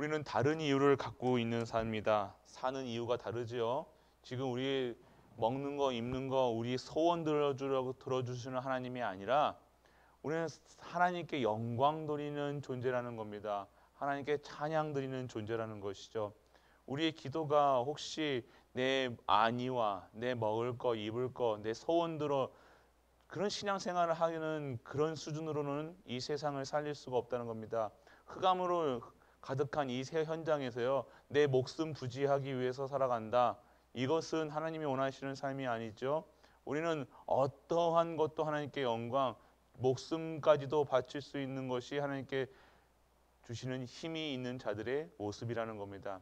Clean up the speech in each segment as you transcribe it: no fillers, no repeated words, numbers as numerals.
우리는 다른 이유를 갖고 있는 삶이다. 사는 이유가 다르지요. 지금 우리 먹는 거, 입는 거, 우리 소원 들어주시는 하나님이 아니라 우리는 하나님께 영광 돌리는 존재라는 겁니다. 하나님께 찬양 드리는 존재라는 것이죠. 우리의 기도가 혹시 내 안위와 내 먹을 거, 입을 거, 내 소원들어 그런 신앙생활을 하는 그런 수준으로는 이 세상을 살릴 수가 없다는 겁니다. 흑암으로 가득한 이 새 현장에서요, 내 목숨 부지하기 위해서 살아간다. 이것은 하나님이 원하시는 삶이 아니죠. 우리는 어떠한 것도 하나님께 영광, 목숨까지도 바칠 수 있는 것이 하나님께 주시는 힘이 있는 자들의 모습이라는 겁니다.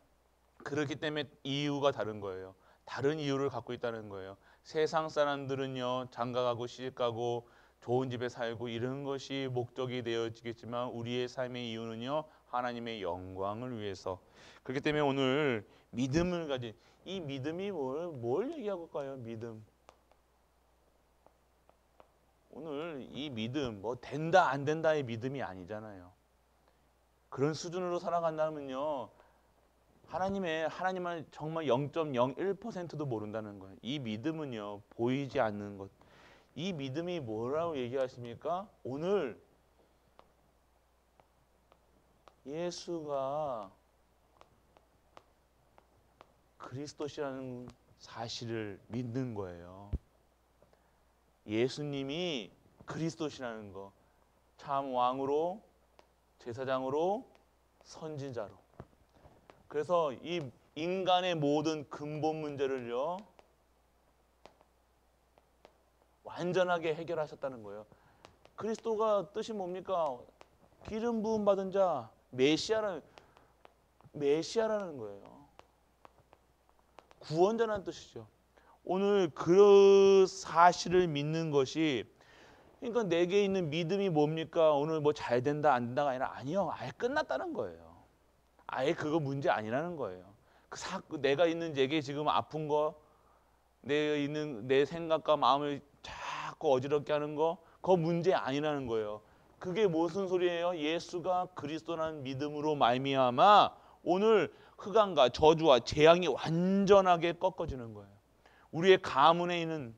그렇기 때문에 이유가 다른 거예요. 다른 이유를 갖고 있다는 거예요. 세상 사람들은요, 장가가고 시집가고 좋은 집에 살고 이런 것이 목적이 되어지겠지만 우리의 삶의 이유는요, 하나님의 영광을 위해서. 그렇기 때문에 오늘 믿음을 가진 이 믿음이 뭘 얘기하고 올까요? 믿음. 오늘 이 믿음 뭐 된다 안 된다의 믿음이 아니잖아요. 그런 수준으로 살아간다면요, 하나님을 정말 0.01%도 모른다는 거예요. 이 믿음은요, 보이지 않는 것. 이 믿음이 뭐라고 얘기하십니까? 오늘 예수가 그리스도시라는 사실을 믿는 거예요. 예수님이 그리스도시라는 거. 참 왕으로, 제사장으로, 선지자로. 그래서 이 인간의 모든 근본 문제를요, 완전하게 해결하셨다는 거예요. 그리스도가 뜻이 뭡니까? 기름 부음 받은 자, 메시아라는 거예요. 구원자라는 뜻이죠. 오늘 그 사실을 믿는 것이, 그러니까 내게 있는 믿음이 뭡니까? 오늘 뭐 잘 된다 안 된다가 아니라, 아니요, 아예 끝났다는 거예요. 아예 그거 문제 아니라는 거예요. 내가 있는 내게 지금 아픈 거, 내 생각과 마음을 자꾸 어지럽게 하는 거, 그거 문제 아니라는 거예요. 그게 무슨 소리예요? 예수가 그리스도라는 믿음으로 말미암아 오늘 흑암과 저주와 재앙이 완전하게 꺾어지는 거예요. 우리의 가문에 있는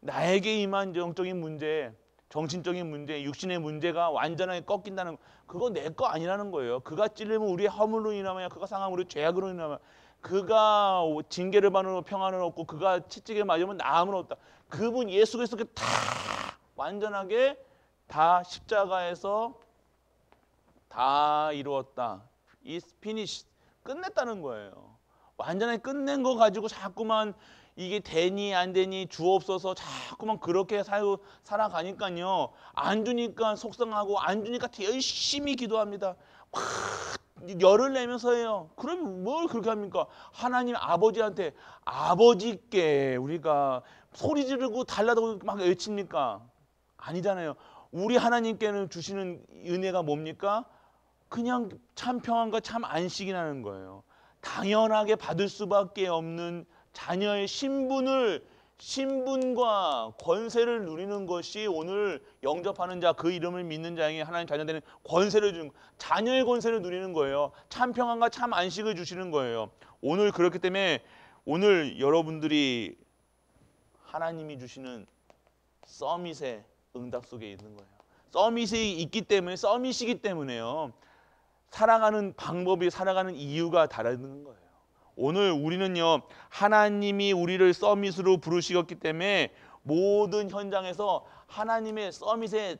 나에게 임한 영적인 문제, 정신적인 문제, 육신의 문제가 완전하게 꺾인다는, 그거 내 거 아니라는 거예요. 그가 찔리면 우리의 허물로 인하여, 그가 상하면 우리의 죄악으로 인하여, 그가 징계를 받으면 평안을 얻고 그가 채찍에 맞으면 나음을 얻다. 그분 예수 그리스도께 다 완전하게 다 십자가에서 다 이루었다. It's finished. 끝냈다는 거예요. 완전히 끝낸 거 가지고 자꾸만 이게 되니 안 되니 주옵소서 자꾸만 그렇게 살아가니까요. 안 주니까 속상하고 안 주니까 열심히 기도합니다. 막 열을 내면서 해요. 그럼 뭘 그렇게 합니까? 하나님 아버지께 우리가 소리 지르고 달라고 막 외칩니까? 아니잖아요. 우리 하나님께는 주시는 은혜가 뭡니까? 그냥 참 평안과 참 안식이 나는 거예요. 당연하게 받을 수밖에 없는 자녀의 신분과 권세를 누리는 것이 오늘 영접하는 자, 그 이름을 믿는 자에게 하나님 자녀 되는 권세를 주는, 자녀의 권세를 누리는 거예요. 참 평안과 참 안식을 주시는 거예요. 오늘 그렇기 때문에 오늘 여러분들이 하나님이 주시는 서밋의 응답 속에 있는 거예요. 서밋이기 때문에요. 살아가는 방법이, 살아가는 이유가 다른 거예요. 오늘 우리는요, 하나님이 우리를 서밋으로 부르시었기 때문에 모든 현장에서 하나님의 서밋의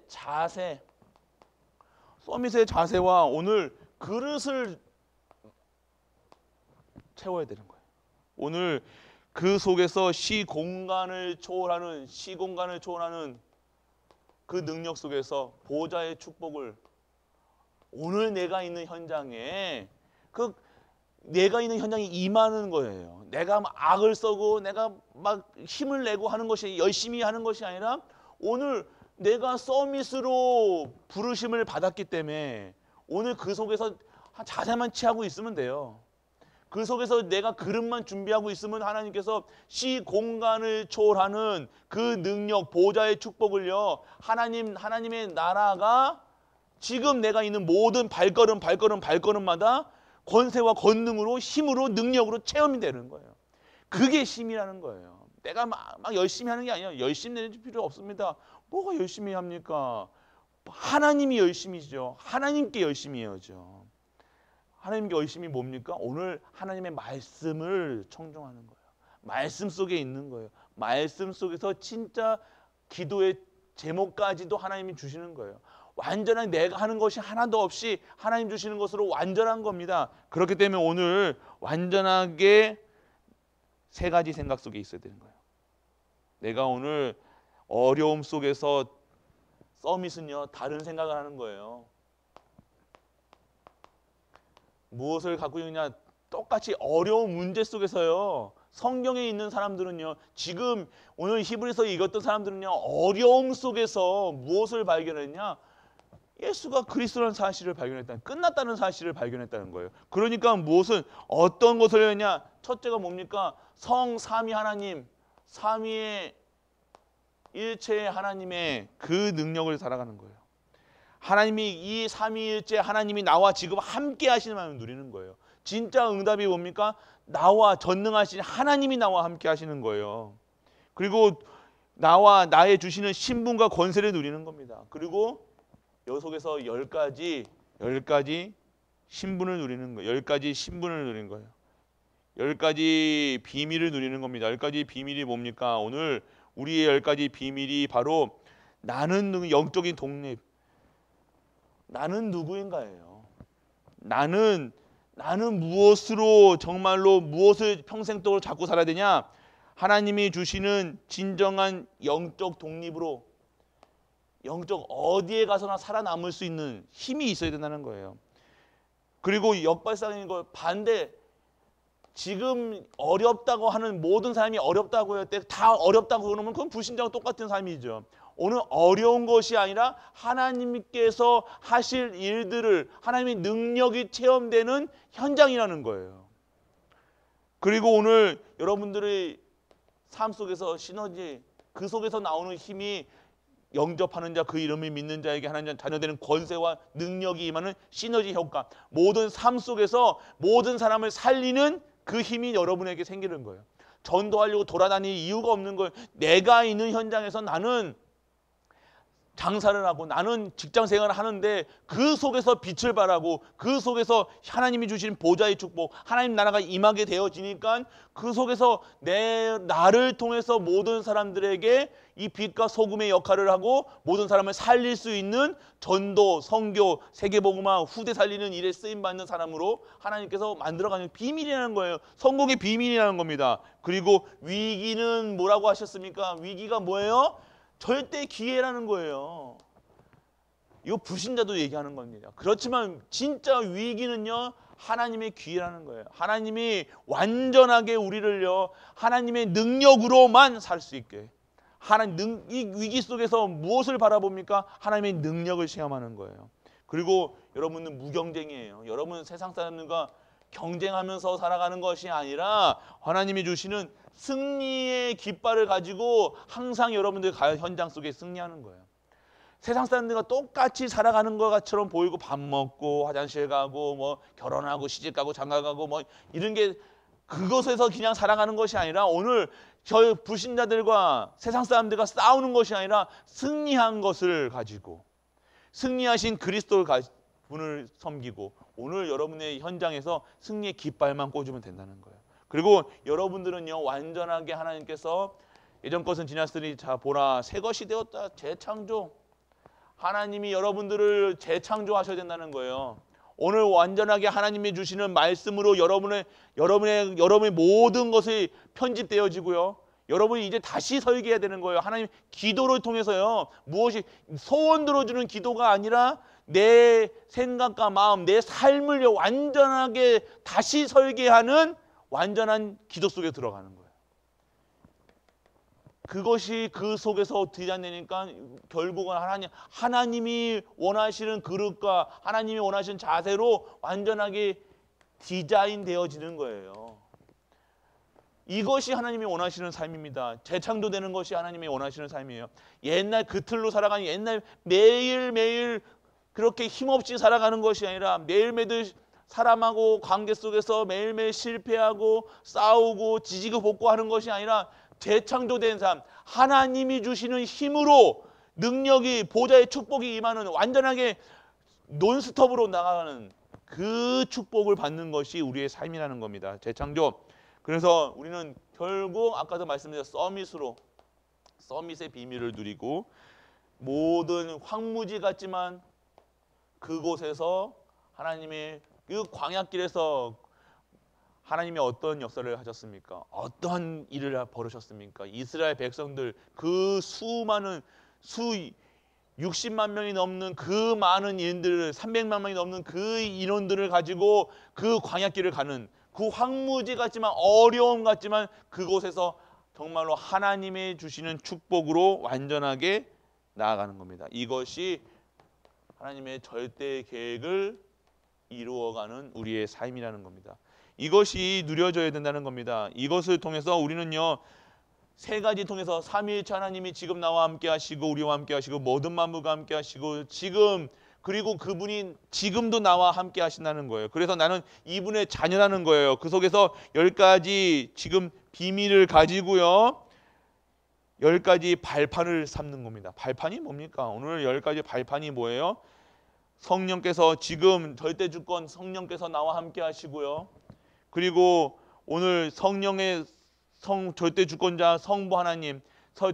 자세와 오늘 그릇을 채워야 되는 거예요. 오늘 그 속에서 시공간을 초월하는 그 능력 속에서 보좌의 축복을, 오늘 내가 있는 현장에 임하는 거예요. 내가 막 악을 써고 내가 막 힘을 내고 하는 것이, 열심히 하는 것이 아니라 오늘 내가 서밋으로 부르심을 받았기 때문에 오늘 그 속에서 자세만 취하고 있으면 돼요. 그 속에서 내가 그릇만 준비하고 있으면 하나님께서 시공간을 초월하는 그 능력, 보좌의 축복을요, 하나님의 나라가 지금 내가 있는 모든 발걸음마다 권세와 권능으로, 힘으로, 능력으로 체험이 되는 거예요. 그게 힘이라는 거예요. 내가 막 열심히 하는 게 아니라 열심히 내는 필요 없습니다. 뭐가 열심히 합니까? 하나님이 열심히죠. 하나님께 열심히 해야죠. 하나님께 열심히 뭡니까? 오늘 하나님의 말씀을 청종하는 거예요. 말씀 속에 있는 거예요. 말씀 속에서 진짜 기도의 제목까지도 하나님이 주시는 거예요. 완전한 내가 하는 것이 하나도 없이 하나님 주시는 것으로 완전한 겁니다. 그렇기 때문에 오늘 완전하게 세 가지 생각 속에 있어야 되는 거예요. 내가 오늘 어려움 속에서 서밋은요, 다른 생각을 하는 거예요. 무엇을 갖고 있느냐? 똑같이 어려운 문제 속에서요. 성경에 있는 사람들은요, 지금 오늘 히브리서 읽었던 사람들은요, 어려움 속에서 무엇을 발견했냐? 예수가 그리스도라는 사실을 발견했다. 끝났다는 사실을 발견했다는 거예요. 그러니까 무엇은 어떤 것을 했냐? 첫째가 뭡니까? 성삼위 하나님, 삼위의 일체의 하나님의 그 능력을 살아가는 거예요. 하나님이 이 삼위일체 하나님이 나와 지금 함께 하시는 마음을 누리는 거예요. 진짜 응답이 뭡니까? 나와 전능하신 하나님이 나와 함께 하시는 거예요. 그리고 나와 나의 주시는 신분과 권세를 누리는 겁니다. 그리고 여 속에서 10가지 신분을 누리는 거예요. 10가지 신분을 누리는 거예요. 10가지 비밀을 누리는 겁니다. 10가지 비밀이 뭡니까? 오늘 우리의 10가지 비밀이 바로 나는 영적인 독립. 나는 누구인가예요. 나는 무엇으로 정말로 무엇을 평생 동안 잡고 살아야 되냐? 하나님이 주시는 진정한 영적 독립으로 영적 어디에 가서나 살아남을 수 있는 힘이 있어야 된다는 거예요. 그리고 역발상인 걸 반대, 지금 어렵다고 하는 모든 사람이 어렵다고 할 때 다 어렵다고 그러면 그건 불신자와 똑같은 삶이죠. 오늘 어려운 것이 아니라 하나님께서 하실 일들을 하나님의 능력이 체험되는 현장이라는 거예요. 그리고 오늘 여러분들의 삶 속에서 시너지, 그 속에서 나오는 힘이 영접하는 자, 그 이름을 믿는 자에게 하나님 자녀되는 권세와 능력이 임하는 시너지 효과, 모든 삶 속에서 모든 사람을 살리는 그 힘이 여러분에게 생기는 거예요. 전도하려고 돌아다닐 이유가 없는 거예요. 내가 있는 현장에서 나는 장사를 하고 나는 직장 생활을 하는데 그 속에서 빛을 발하고 그 속에서 하나님이 주신 보좌의 축복, 하나님 나라가 임하게 되어지니까 그 속에서 나를 통해서 모든 사람들에게 이 빛과 소금의 역할을 하고 모든 사람을 살릴 수 있는 전도, 선교, 세계복음화, 후대 살리는 일에 쓰임받는 사람으로 하나님께서 만들어가는 비밀이라는 거예요. 성공의 비밀이라는 겁니다. 그리고 위기는 뭐라고 하셨습니까? 위기가 뭐예요? 절대 기회라는 거예요. 이거 불신자도 얘기하는 겁니다. 그렇지만 진짜 위기는요, 하나님의 기회라는 거예요. 하나님이 완전하게 우리를요, 하나님의 능력으로만 살 수 있게. 이 위기 속에서 무엇을 바라봅니까? 하나님의 능력을 체험하는 거예요. 그리고 여러분은 무경쟁이에요. 여러분은 세상 사람들과 경쟁하면서 살아가는 것이 아니라 하나님이 주시는 승리의 깃발을 가지고 항상 여러분들 현장 속에 승리하는 거예요. 세상 사람들과 똑같이 살아가는 것처럼 보이고 밥 먹고 화장실 가고 뭐 결혼하고 시집 가고 장가 가고 뭐 이런 게 그것에서 그냥 살아가는 것이 아니라 오늘 저희 불신자들과 세상 사람들과 싸우는 것이 아니라 승리한 것을 가지고 승리하신 그리스도를 분을 섬기고 오늘 여러분의 현장에서 승리의 깃발만 꽂으면 된다는 거예요. 그리고 여러분들은요, 완전하게 하나님께서 예전 것은 지났으니 자 보라 새 것이 되었다. 재창조. 하나님이 여러분들을 재창조하셔야 된다는 거예요. 오늘 완전하게 하나님이 주시는 말씀으로 여러분의 모든 것이 편집되어지고요. 여러분이 이제 다시 설계해야 되는 거예요. 하나님 기도를 통해서요. 무엇이 소원 들어주는 기도가 아니라 내 생각과 마음, 내 삶을 완전하게 다시 설계하는 완전한 기도 속에 들어가는 거예요. 그것이 그 속에서 디자인되니까 결국은 하나님이 원하시는 그릇과 하나님이 원하시는 자세로 완전하게 디자인되어지는 거예요. 이것이 하나님이 원하시는 삶입니다. 재창조되는 것이 하나님이 원하시는 삶이에요. 옛날 그 틀로 살아가는 옛날 매일매일 그렇게 힘없이 살아가는 것이 아니라 매일매일 사람하고 관계 속에서 매일매일 실패하고 싸우고 지지고 볶고 하는 것이 아니라 재창조된 삶, 하나님이 주시는 힘으로 능력이 보좌의 축복이 임하는 완전하게 논스톱으로 나가는 그 축복을 받는 것이 우리의 삶이라는 겁니다. 재창조. 그래서 우리는 결국 아까도 말씀드린 서밋의 비밀을 누리고 모든 황무지 같지만 그곳에서 하나님의 그 광야길에서 하나님이 어떤 역사를 하셨습니까? 어떤 일을 벌으셨습니까? 이스라엘 백성들 그 수많은 60만 명이 넘는 그 많은 인들을 300만 명이 넘는 그 인원들을 가지고 그 광야길을 가는 그 황무지 같지만 어려움 같지만 그곳에서 정말로 하나님의 주시는 축복으로 완전하게 나아가는 겁니다. 이것이 하나님의 절대 계획을 이루어가는 우리의 삶이라는 겁니다. 이것이 누려져야 된다는 겁니다. 이것을 통해서 우리는요, 세 가지 통해서 삼위일체 하나님이 지금 나와 함께 하시고 우리와 함께 하시고 모든 만물과 함께 하시고 지금 그리고 그분이 지금도 나와 함께 하신다는 거예요. 그래서 나는 이분의 자녀라는 거예요. 그 속에서 10가지 지금 비밀을 가지고요, 10가지 발판을 삼는 겁니다. 발판이 뭡니까? 오늘 10가지 발판이 뭐예요? 성령께서 지금 절대주권 성령께서 나와 함께 하시고요. 그리고 오늘 성령의 절대주권자 성부 하나님,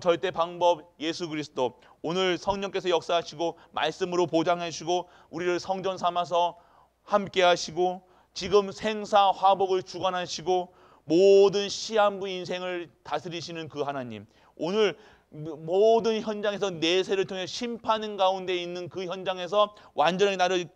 절대 방법 예수 그리스도, 오늘 성령께서 역사하시고 말씀으로 보장해 주시고 우리를 성전 삼아서 함께 하시고 지금 생사 화복을 주관하시고 모든 시한부 인생을 다스리시는 그 하나님, 오늘 모든 현장에서 내세를 통해 심판 가운데 있는 그 현장에서 완전히 나를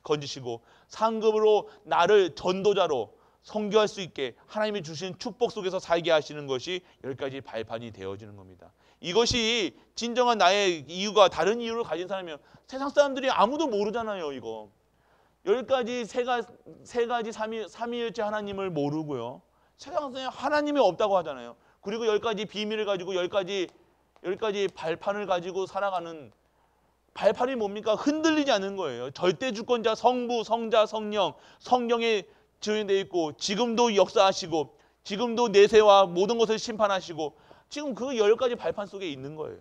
건지시고 상급으로 나를 전도자로 선교할 수 있게 하나님이 주신 축복 속에서 살게 하시는 것이 10가지 발판이 되어지는 겁니다. 이것이 진정한 나의 이유가 다른 이유를 가진 사람이면 세상 사람들이 아무도 모르잖아요. 이거 10가지 세 가지 삼위일체 하나님을 모르고요, 세상 사람이 하나님이 없다고 하잖아요. 그리고 10가지 비밀을 가지고 10가지 발판을 가지고 살아가는 발판이 뭡니까? 흔들리지 않는 거예요. 절대주권자 성부, 성자, 성령, 성령의 지원되어 있고 지금도 역사하시고 지금도 내세와 모든 것을 심판하시고 지금 그 10가지 발판 속에 있는 거예요.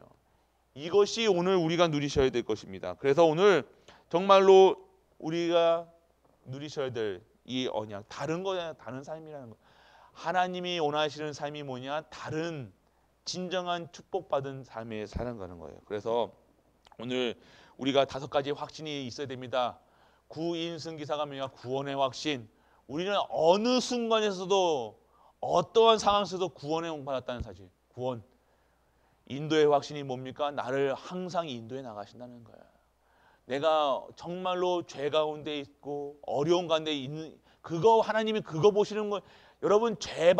이것이 오늘 우리가 누리셔야 될 것입니다. 그래서 오늘 정말로 우리가 누리셔야 될 이 언약, 다른 거냐, 다른 삶이라는 거. 하나님이 원하시는 삶이 뭐냐? 다른 진정한 축복받은 삶에 살아가는 거예요. 그래서 오늘 우리가 5가지 확신이 있어야 됩니다. 구인승기사가 뭐냐? 구원의 확신. 우리는 어느 순간에서도 어떠한 상황 속에서도 구원을 받았다는 사실. 구원. 인도의 확신이 뭡니까? 나를 항상 인도해 나가신다는 거야. 내가 정말로 죄 가운데 있고 어려운 가운데 있는 그거, 하나님이 그거 보시는 거. 여러분 죄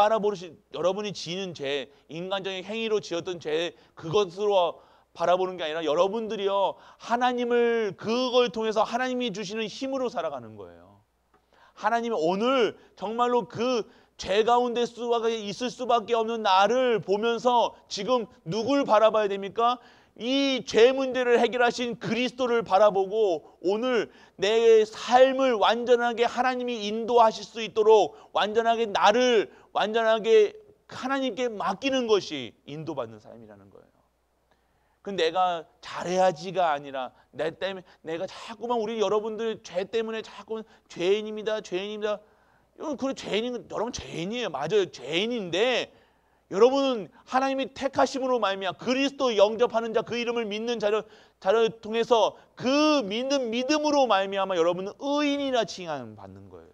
여러분이 지는 죄, 인간적인 행위로 지었던 죄, 그것으로 바라보는 게 아니라 여러분들이요, 하나님을 그걸 통해서 하나님이 주시는 힘으로 살아가는 거예요. 하나님이 오늘 정말로 그 죄 가운데 있을 수밖에 없는 나를 보면서 지금 누굴 바라봐야 됩니까? 이 죄 문제를 해결하신 그리스도를 바라보고 오늘 내 삶을 완전하게 하나님이 인도하실 수 있도록 완전하게 나를 완전하게 하나님께 맡기는 것이 인도받는 삶이라는 거예요. 그 내가 잘해야지가 아니라 내가 자꾸만 우리 여러분들 죄 때문에 자꾸만 죄인입니다. 그래, 여러분 죄인이에요. 맞아요. 죄인인데 여러분은 하나님이 택하심으로 말미암아 그리스도 영접하는 자, 그 이름을 믿는 자를 통해서 그 믿음으로 말미암아 여러분은 의인이라 칭함받는 거예요.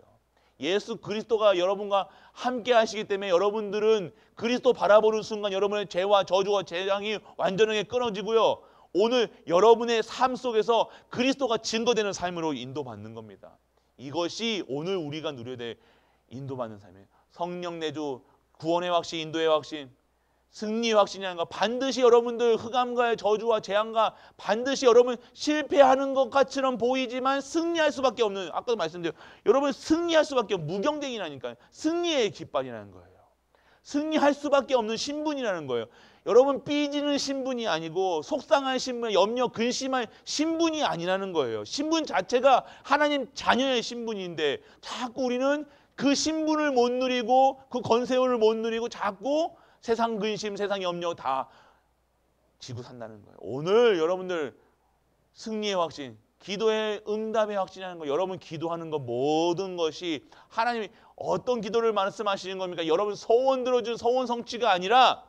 예수 그리스도가 여러분과 함께 하시기 때문에 여러분들은 그리스도 바라보는 순간 여러분의 죄와 저주와 재앙이 완전하게 끊어지고요, 오늘 여러분의 삶 속에서 그리스도가 증거되는 삶으로 인도받는 겁니다. 이것이 오늘 우리가 누려야 될 인도받는 삶이에요. 성령 내주, 구원의 확신, 인도의 확신, 승리의 확신이라는 거, 반드시 여러분들 흑암과의 저주와 재앙과 반드시 여러분 실패하는 것처럼 보이지만 승리할 수밖에 없는, 아까도 말씀드렸죠. 여러분 승리할 수밖에 없는 무경쟁이라니까요. 승리의 깃발이라는 거예요. 승리할 수밖에 없는 신분이라는 거예요. 여러분 삐지는 신분이 아니고 속상한 신분, 염려, 근심할 신분이 아니라는 거예요. 신분 자체가 하나님 자녀의 신분인데 자꾸 우리는 그 신분을 못 누리고 그 권세를 못 누리고 자꾸 세상 근심, 세상 염려 다 지고 산다는 거예요. 오늘 여러분들 승리의 확신, 기도의 응답의 확신이라는 거, 여러분 기도하는 것 모든 것이 하나님이 어떤 기도를 말씀하시는 겁니까? 여러분 소원 들어준 소원 성취가 아니라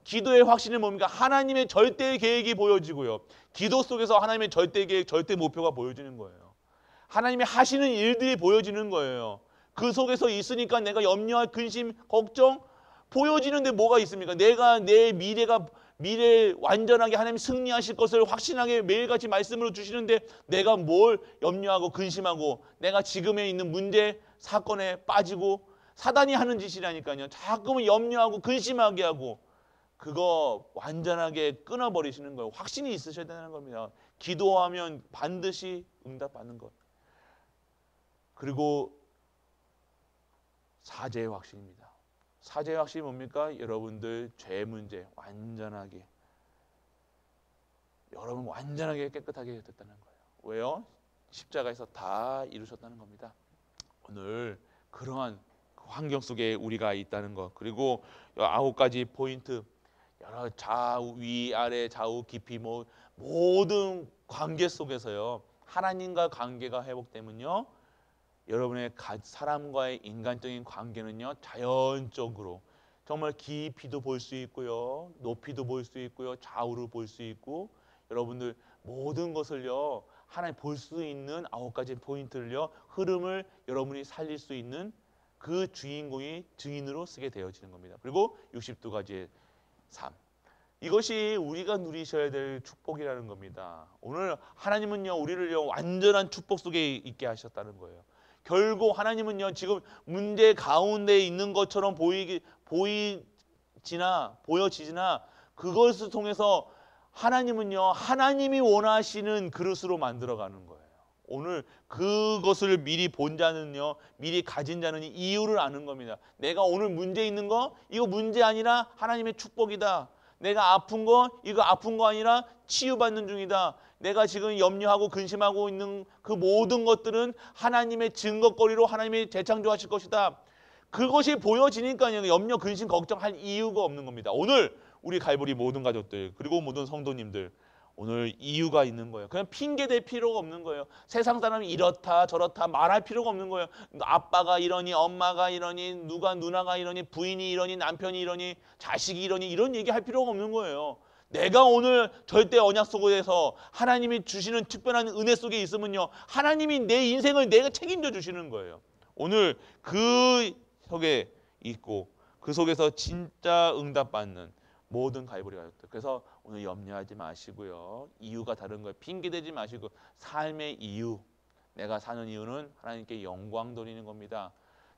기도의 확신은 뭡니까? 하나님의 절대 계획이 보여지고요. 기도 속에서 하나님의 절대 계획, 절대 목표가 보여지는 거예요. 하나님이 하시는 일들이 보여지는 거예요. 그 속에서 있으니까 내가 염려할 근심, 걱정 보여지는데 뭐가 있습니까? 내가 내 미래 완전하게 하나님이 승리하실 것을 확신하게 매일같이 말씀으로 주시는데 내가 뭘 염려하고 근심하고 내가 지금에 있는 문제, 사건에 빠지고 사단이 하는 짓이라니까요. 자꾸만 염려하고 근심하게 하고 그거 완전하게 끊어버리시는 거예요. 확신이 있으셔야 되는 겁니다. 기도하면 반드시 응답받는 것. 그리고 사죄의 확신입니다. 사죄의 확신이 뭡니까? 여러분들 죄 문제 완전하게 여러분 완전하게 깨끗하게 됐다는 거예요. 왜요? 십자가에서 다 이루셨다는 겁니다. 오늘 그러한 환경 속에 우리가 있다는 것. 그리고 9가지 포인트 여러 좌우 위아래 좌우 깊이 모든 관계 속에서요 하나님과 관계가 회복되면요 여러분의 사람과의 인간적인 관계는요 자연적으로 정말 깊이도 볼 수 있고요 높이도 볼 수 있고요 좌우를 볼 수 있고 여러분들 모든 것을요 하나님 볼 수 있는 9가지 포인트를요 흐름을 여러분이 살릴 수 있는 그 주인공이 증인으로 쓰게 되어지는 겁니다. 그리고 62가지의 삶. 이것이 우리가 누리셔야 될 축복이라는 겁니다. 오늘 하나님은요 우리를요 완전한 축복 속에 있게 하셨다는 거예요. 결국 하나님은요 지금 문제 가운데 있는 것처럼 보여지지나 그것을 통해서 하나님은요 하나님이 원하시는 그릇으로 만들어가는 거예요. 오늘 그것을 미리 본 자는요 미리 가진 자는 이유를 아는 겁니다. 내가 오늘 문제 있는 거 이거 문제 아니라 하나님의 축복이다. 내가 아픈 거 이거 아픈 거 아니라 치유받는 중이다. 내가 지금 염려하고 근심하고 있는 그 모든 것들은 하나님의 증거거리로 하나님이 재창조하실 것이다. 그것이 보여지니까요 염려 근심 걱정할 이유가 없는 겁니다. 오늘 우리 갈보리 모든 가족들 그리고 모든 성도님들 오늘 이유가 있는 거예요. 그냥 핑계 댈 필요가 없는 거예요. 세상 사람이 이렇다 저렇다 말할 필요가 없는 거예요. 아빠가 이러니 엄마가 이러니 누나가 이러니 부인이 이러니 남편이 이러니 자식이 이러니 이런 얘기할 필요가 없는 거예요. 내가 오늘 절대 언약 속에서 하나님이 주시는 특별한 은혜 속에 있으면요 하나님이 내 인생을 내가 책임져 주시는 거예요. 오늘 그 속에 있고 그 속에서 진짜 응답받는 모든 갈보리 가족들. 그래서 오늘 염려하지 마시고요. 이유가 다른 거예요. 핑계대지 마시고 삶의 이유. 내가 사는 이유는 하나님께 영광 돌리는 겁니다.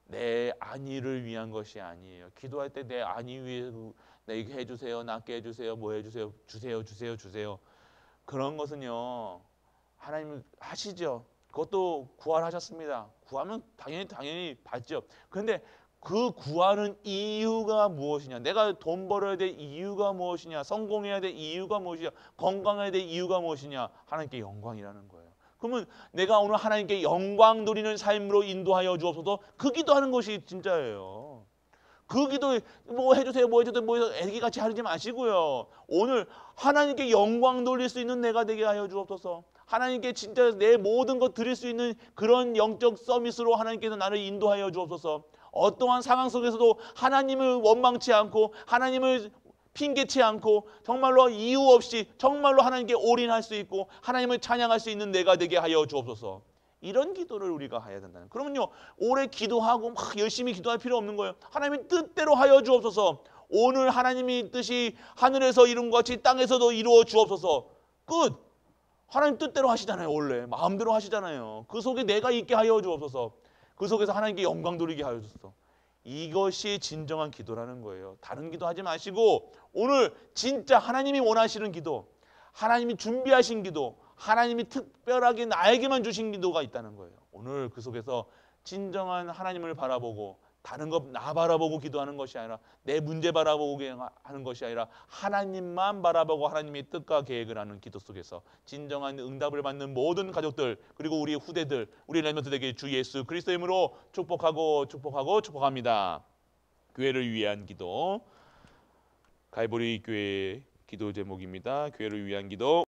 내 안위를 위한 것이 아니에요. 기도할 때 내 안위 위해 내게 해주세요. 낫게 해주세요. 뭐 해주세요. 주세요. 그런 것은요. 하나님은 하시죠. 그것도 구원하셨습니다. 구하면 당연히 받죠. 그런데 그 구하는 이유가 무엇이냐? 내가 돈 벌어야 될 이유가 무엇이냐? 성공해야 될 이유가 무엇이냐? 건강해야 될 이유가 무엇이냐? 하나님께 영광이라는 거예요. 그러면 내가 오늘 하나님께 영광 돌리는 삶으로 인도하여 주옵소서. 그 기도하는 것이 진짜예요. 그 기도 뭐 해주세요. 애기같이 하지 마시고요. 오늘 하나님께 영광 돌릴 수 있는 내가 되게 하여 주옵소서. 하나님께 진짜 내 모든 것 드릴 수 있는 그런 영적 서비스로 하나님께서 나를 인도하여 주옵소서. 어떠한 상황 속에서도 하나님을 원망치 않고 하나님을 핑계치 않고 정말로 이유 없이 정말로 하나님께 올인할 수 있고 하나님을 찬양할 수 있는 내가 되게 하여 주옵소서. 이런 기도를 우리가 해야 된다는. 그러면요 오래 기도하고 막 열심히 기도할 필요 없는 거예요. 하나님의 뜻대로 하여 주옵소서. 오늘 하나님의 뜻이 하늘에서 이룬 것 같이 땅에서도 이루어 주옵소서. 끝. 하나님 뜻대로 하시잖아요. 원래 마음대로 하시잖아요. 그 속에 내가 있게 하여 주옵소서. 그 속에서 하나님께 영광 돌리게 하여 주소서. 이것이 진정한 기도라는 거예요. 다른 기도 하지 마시고 오늘 진짜 하나님이 원하시는 기도, 하나님이 준비하신 기도, 하나님이 특별하게 나에게만 주신 기도가 있다는 거예요. 오늘 그 속에서 진정한 하나님을 바라보고 다른 거 나 바라보고 기도하는 것이 아니라 내 문제 바라보고 하는 것이 아니라 하나님만 바라보고 하나님의 뜻과 계획을 하는 기도 속에서 진정한 응답을 받는 모든 가족들 그리고 우리의 후대들 우리 렘넌트들에게 주 예수 그리스도의 이름으로 축복합니다. 교회를 위한 기도 갈보리 교회 기도 제목입니다. 교회를 위한 기도